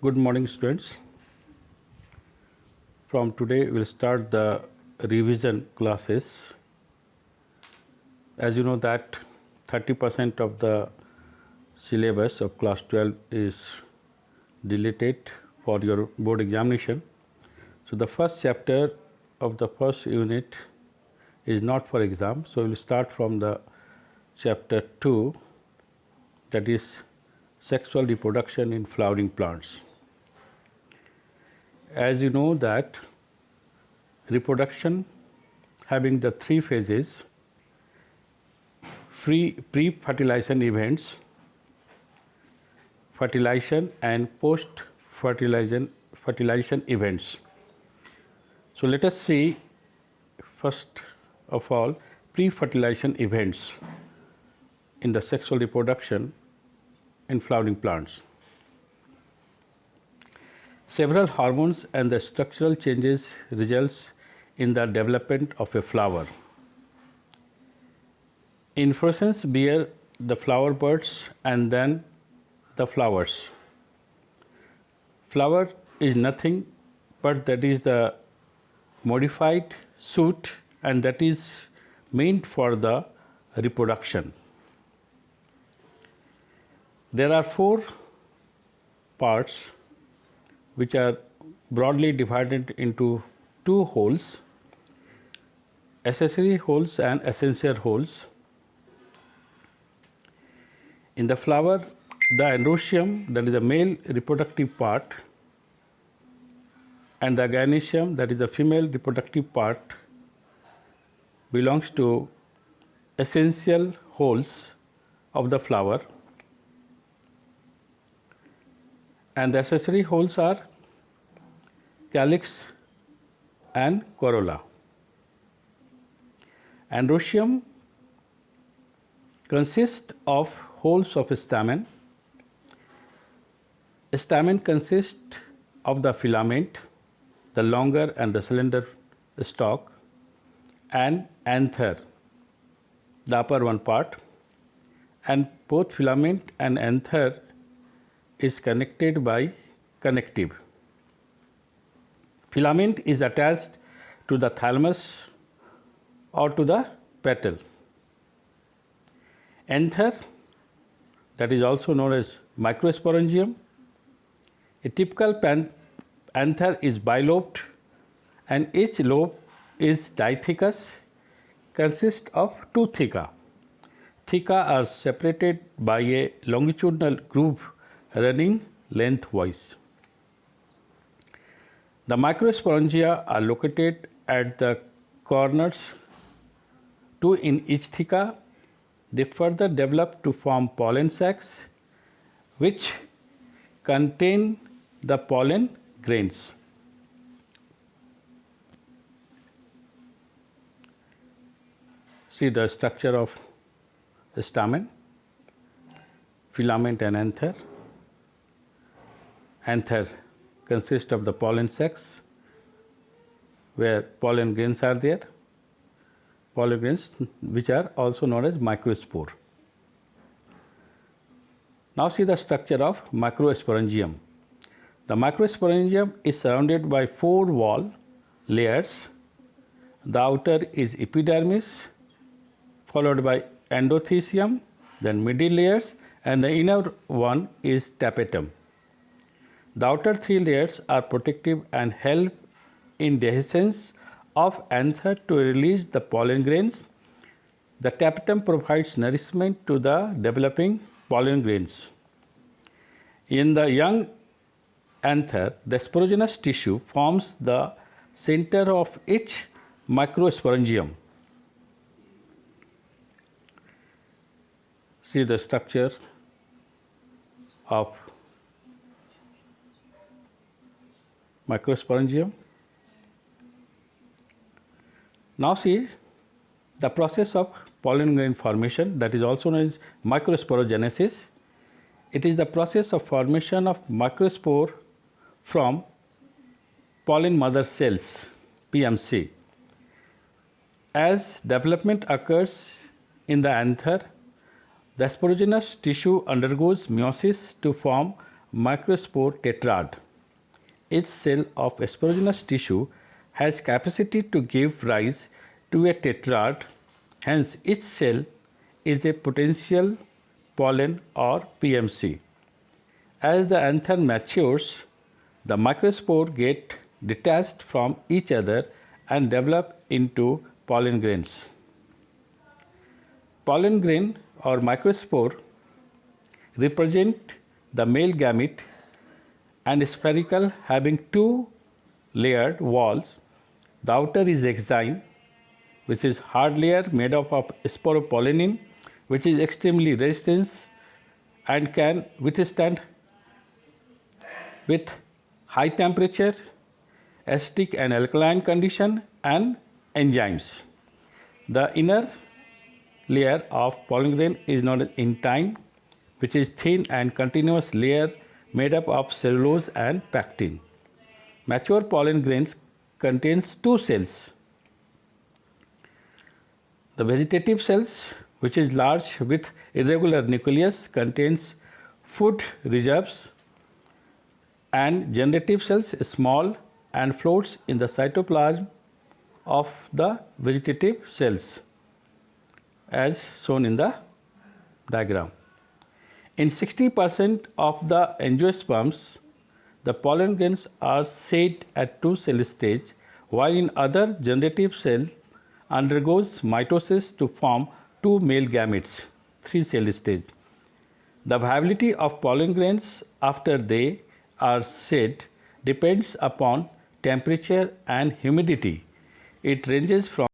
Good morning, students. From today, we'll start the revision classes. As you know that 30% of the syllabus of class 12 is deleted for your board examination. So the first chapter of the first unit is not for exam. So we'll start from the chapter 2, that is sexual reproduction in flowering plants. As you know that reproduction having the three phases: pre-fertilization events, fertilization and post-fertilization events. So let us see first of all pre-fertilization events in the sexual reproduction in flowering plants. Several hormones and the structural changes results in the development of a flower. Inflorescence bear the flower buds and then the flowers. Flower is nothing but that is the modified shoot, and that is meant for the reproduction. There are four parts which are broadly divided into two wholes: accessory wholes and essential wholes. In the flower, the androecium, that is the male reproductive part, and the gynoecium, that is the female reproductive part, belongs to essential wholes of the flower, and the accessory wholes are calyx and corolla. Androecium consists of wholes of stamen. Stamen consists of the filament, the longer and the slender stalk, and anther, the upper one part, and both filament and anther is connected by connective. Filament is attached to the thalamus or to the petal. Anther, that is also known as microsporangium. A typical anther is bilobed, and each lobe is dithecous, consists of two theca. Theca are separated by a longitudinal groove running lengthwise. The microsporangia are located at the corners, two in each theca. They further develop to form pollen sacs, which contain the pollen grains. See the structure of stamen, filament and anther. Anther consists of the pollen sacs where pollen grains are there, pollen grains which are also known as microspore. Now see the structure of microsporangium. The microsporangium is surrounded by four wall layers. The outer is epidermis, followed by endothecium, then middle layers, and the inner one is tapetum. The outer three layers are protective and help in dehiscence of anther to release the pollen grains. The tapetum provides nourishment to the developing pollen grains. In the young anther, the sporogenous tissue forms the center of each microsporangium. See the structure of microsporangium. Now see the process of pollen grain formation, that is also known as microsporogenesis. It is the process of formation of microspore from pollen mother cells, PMC. As development occurs in the anther, the sporogenous tissue undergoes meiosis to form microspore tetrad. Each cell of sporogenous tissue has capacity to give rise to a tetrad, hence each cell is a potential pollen or PMC. As the anther matures, the microspore get detached from each other and develop into pollen grains. Pollen grain or microspore represent the male gamete and spherical, having two layered walls. The outer is exine, which is hard layer made up of sporopollenin, which is extremely resistant and can withstand with high temperature, acidic and alkaline condition and enzymes. The inner layer of pollen grain is known as intine, which is thin and continuous layer made up of cellulose and pectin. Mature pollen grains contains two cells. The vegetative cells, which is large with irregular nucleus, contains food reserves, and generative cells small and floats in the cytoplasm of the vegetative cells as shown in the diagram. In 60% of the angiosperms, the pollen grains are shed at two cell stage, while in other generative cell undergoes mitosis to form two male gametes, 3 cell stage. The viability of pollen grains after they are shed depends upon temperature and humidity. It ranges from